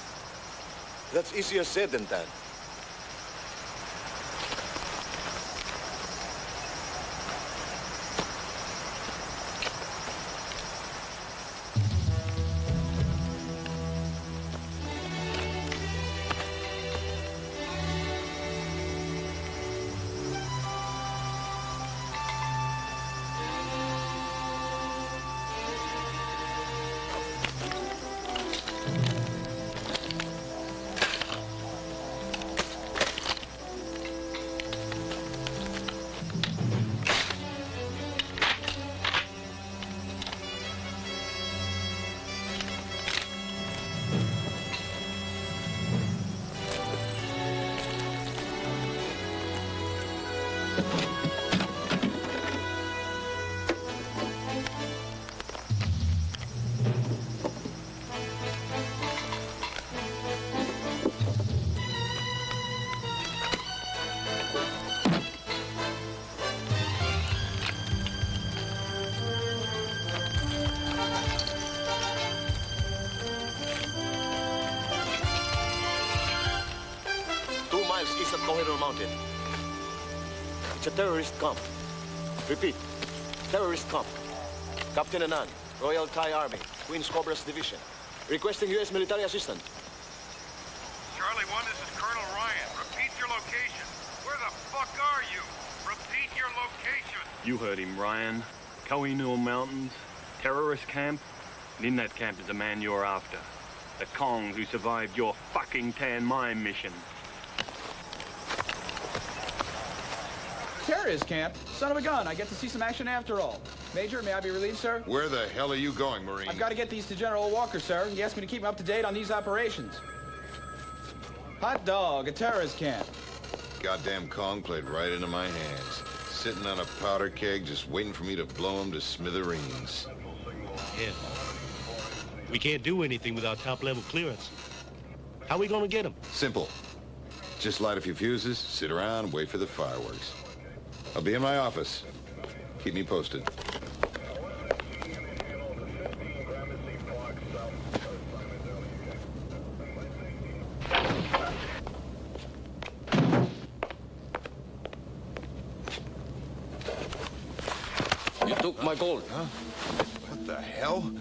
[SPEAKER 1] That's easier said than done. East of Kohinoor Mountain. It's a terrorist camp. Repeat, terrorist camp. Captain Anand, Royal Thai Army, Queen's Cobra's Division. Requesting U.S. military assistance.
[SPEAKER 3] Charlie 1, this is Colonel Ryan. Repeat your location. Where the fuck are you? Repeat your location.
[SPEAKER 19] You heard him, Ryan. Kohinoor Mountains, terrorist camp. And in that camp is the man you're after. The Kongs who survived your fucking Tan Mine mission.
[SPEAKER 6] Terrorist camp? Son of a gun, I get to see some action after all. Major, may I be relieved, sir?
[SPEAKER 3] Where the hell are you going, Marine?
[SPEAKER 6] I've got to get these to General Walker, sir. He asked me to keep him up to date on these operations. Hot dog, a terrorist camp.
[SPEAKER 3] Goddamn Kong played right into my hands. Sitting on a powder keg, just waiting for me to blow him to smithereens.
[SPEAKER 7] Yeah. We can't do anything without top-level clearance. How are we gonna get him?
[SPEAKER 3] Simple. Just light a few fuses, sit around, wait for the fireworks. I'll be in my office. Keep me posted.
[SPEAKER 18] You took my gold.
[SPEAKER 3] Huh? What the hell?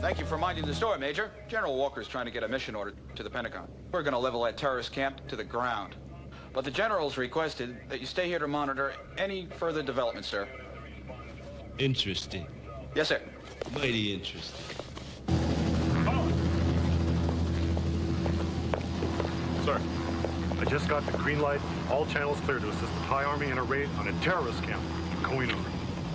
[SPEAKER 6] Thank you for minding the store, Major. General Walker's trying to get a mission order to the Pentagon. We're going to level that terrorist camp to the ground. But the General's requested that you stay here to monitor any further developments, sir.
[SPEAKER 7] Interesting.
[SPEAKER 6] Yes, sir.
[SPEAKER 7] Mighty interesting.
[SPEAKER 10] Sir, I just got the green light. All channels clear to assist the Thai Army in a raid on a terrorist camp in Kohinoor.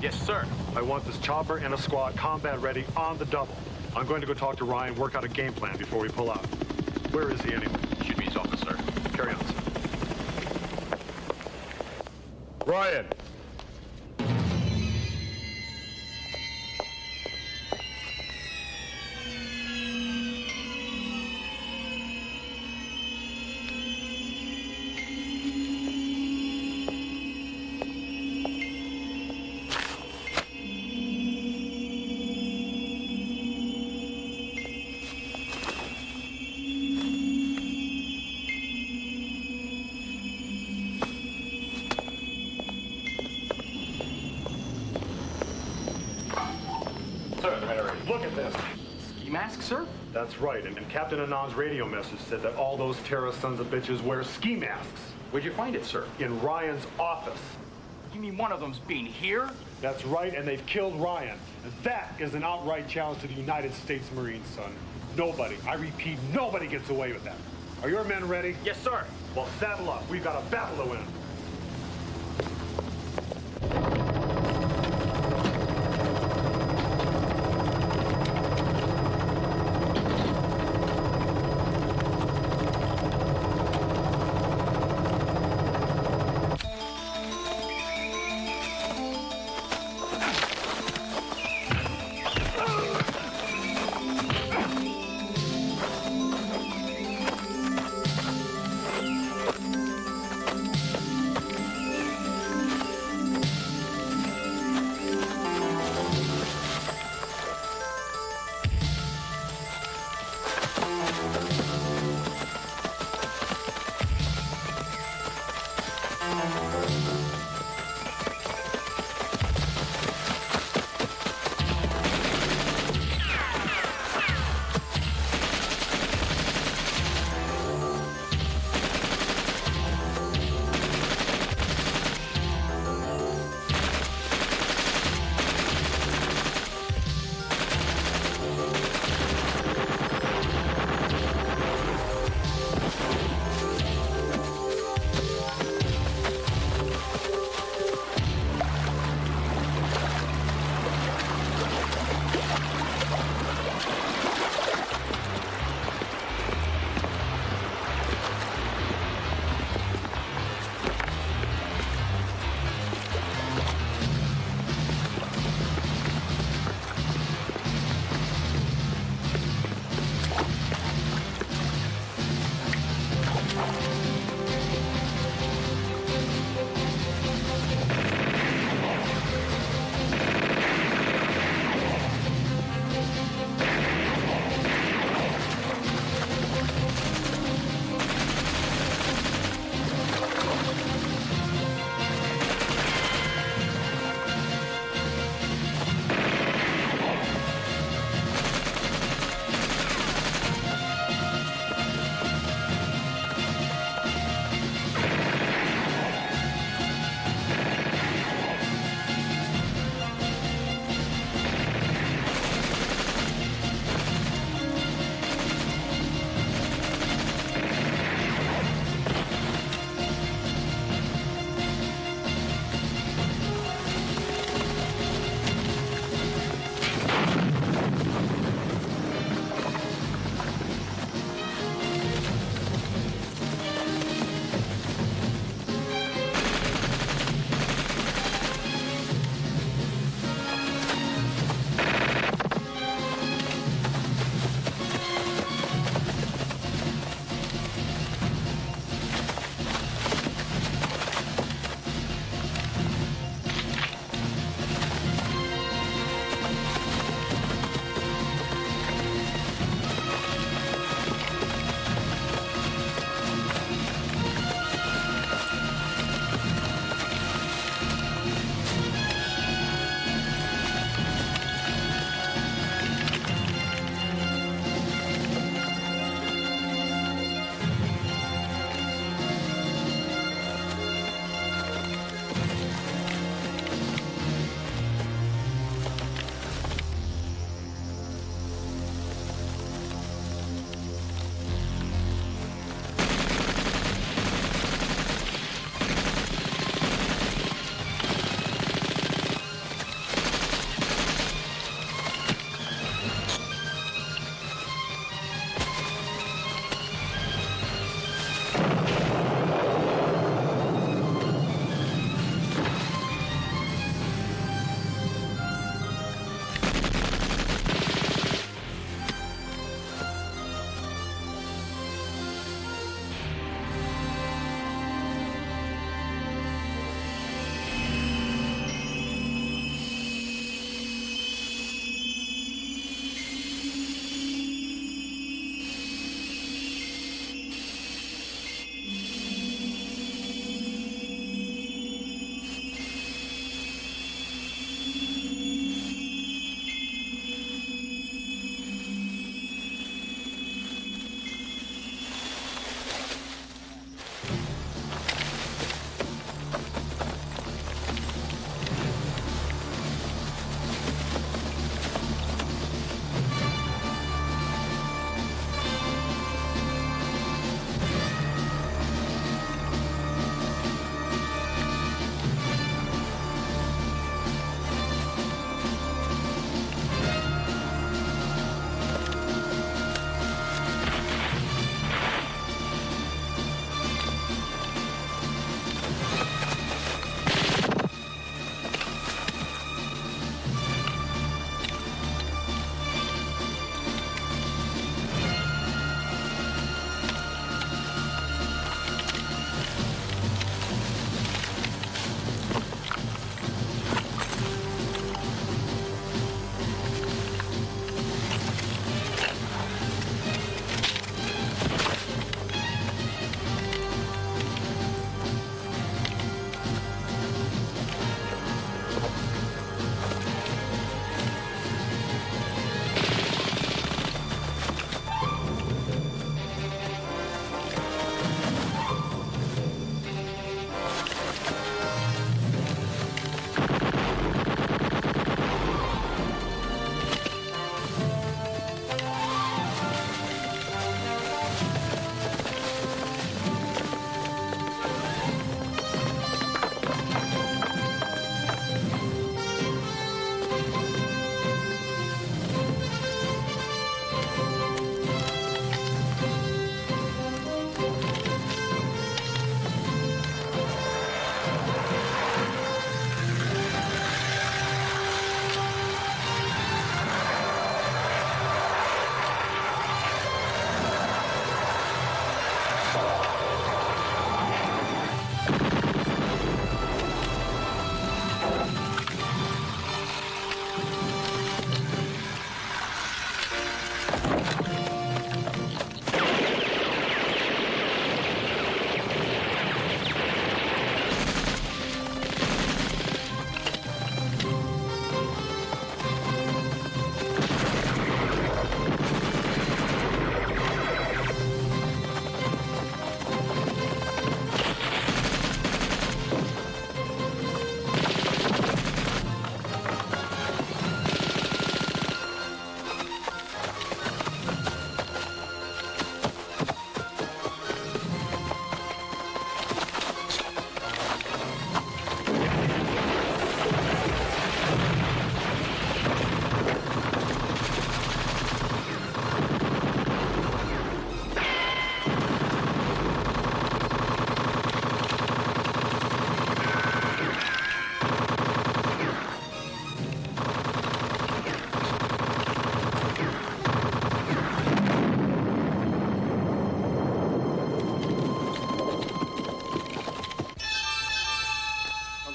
[SPEAKER 4] Yes, sir.
[SPEAKER 10] I want this chopper and a squad combat ready on the double. I'm going to go talk to Ryan, work out a game plan before we pull out. Where is he anyway?
[SPEAKER 11] Should be his office, sir.
[SPEAKER 10] Carry on, sir. Ryan. Look at this.
[SPEAKER 21] Ski mask, sir?
[SPEAKER 10] That's right, and Captain Anand's radio message said that all those terrorist sons of bitches wear ski masks.
[SPEAKER 21] Where'd you find it, sir?
[SPEAKER 10] In Ryan's office.
[SPEAKER 21] You mean one of them's been here?
[SPEAKER 10] That's right, and they've killed Ryan. And that is an outright challenge to the United States Marines, son. Nobody, I repeat, nobody gets away with that. Are your men ready?
[SPEAKER 21] Yes, sir.
[SPEAKER 10] Well, saddle up. We've got a battle to win.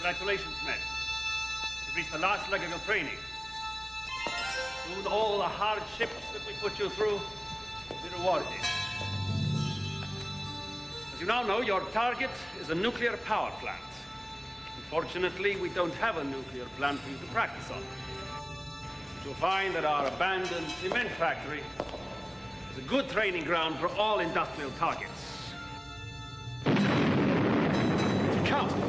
[SPEAKER 21] Congratulations, men. You've reached the last leg of your training. Soon all the hardships that we put you through will be rewarded. As you now know, your target is a nuclear power plant. Unfortunately, we don't have a nuclear plant for you to practice on. You'll find that our abandoned cement factory is a good training ground for all industrial targets. Come.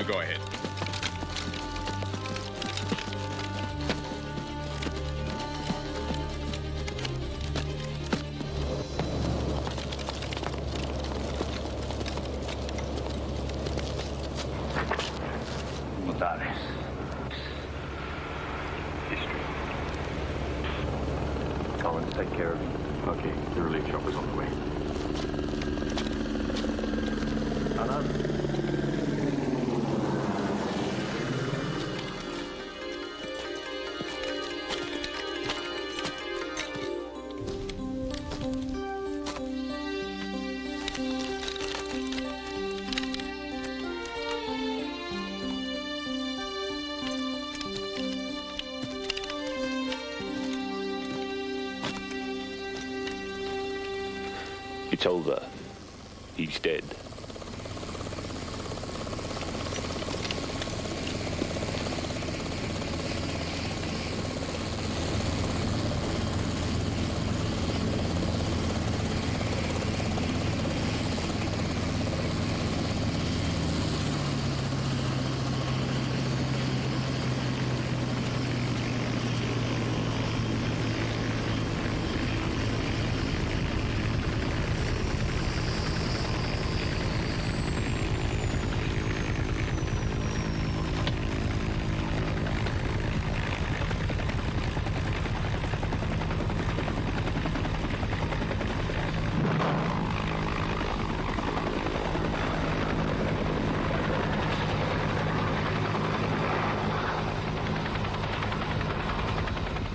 [SPEAKER 22] go ahead.
[SPEAKER 13] Modales. History.
[SPEAKER 19] Collins, take care of him.
[SPEAKER 13] Okay, the relief chopper's on the way.
[SPEAKER 9] It's over. He's dead.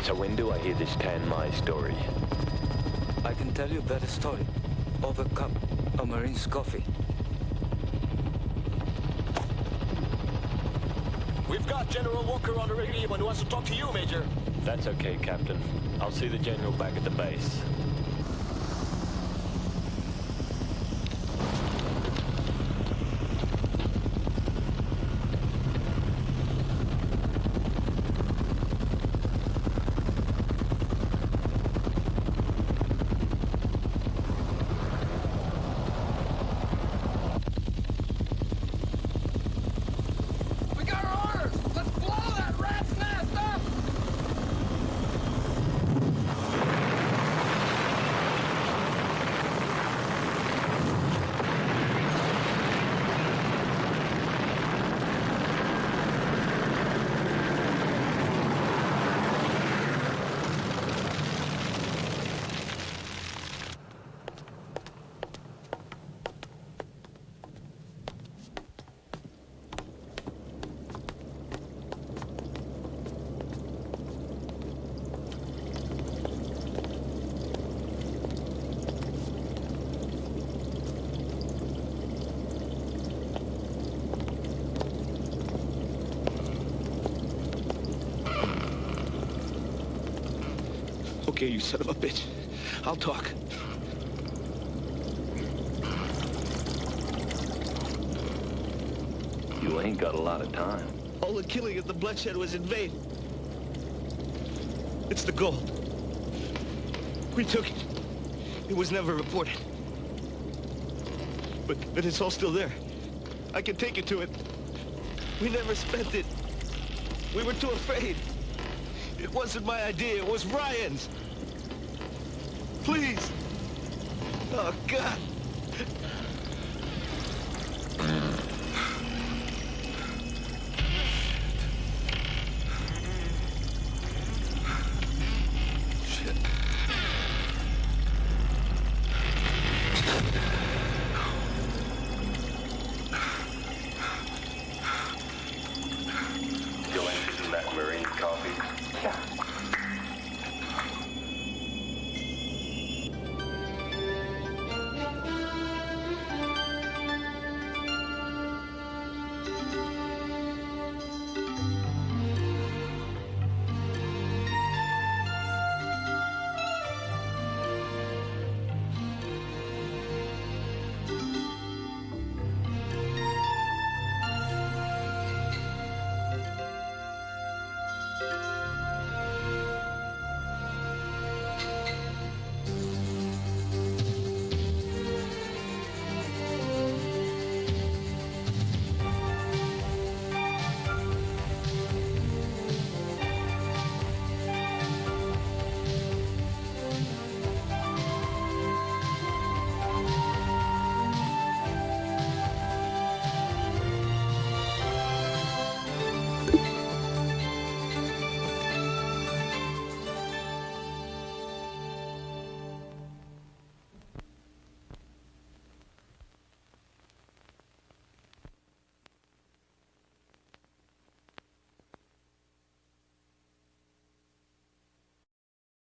[SPEAKER 9] So when do I hear this Tan Mai story?
[SPEAKER 18] I can tell you that story. Over a cup of Marine's coffee.
[SPEAKER 1] We've got General Walker on the radio and he wants to talk to you, Major.
[SPEAKER 9] That's okay, Captain. I'll see the General back at the base.
[SPEAKER 7] Okay, you son of a bitch. I'll talk.
[SPEAKER 9] You ain't got a lot of time.
[SPEAKER 7] All the killing and the bloodshed was in vain. It's the gold. We took it. It was never reported. But it's all still there. I can take you to it. We never spent it. We were too afraid. It wasn't my idea. It was Ryan's. Please. Oh, God.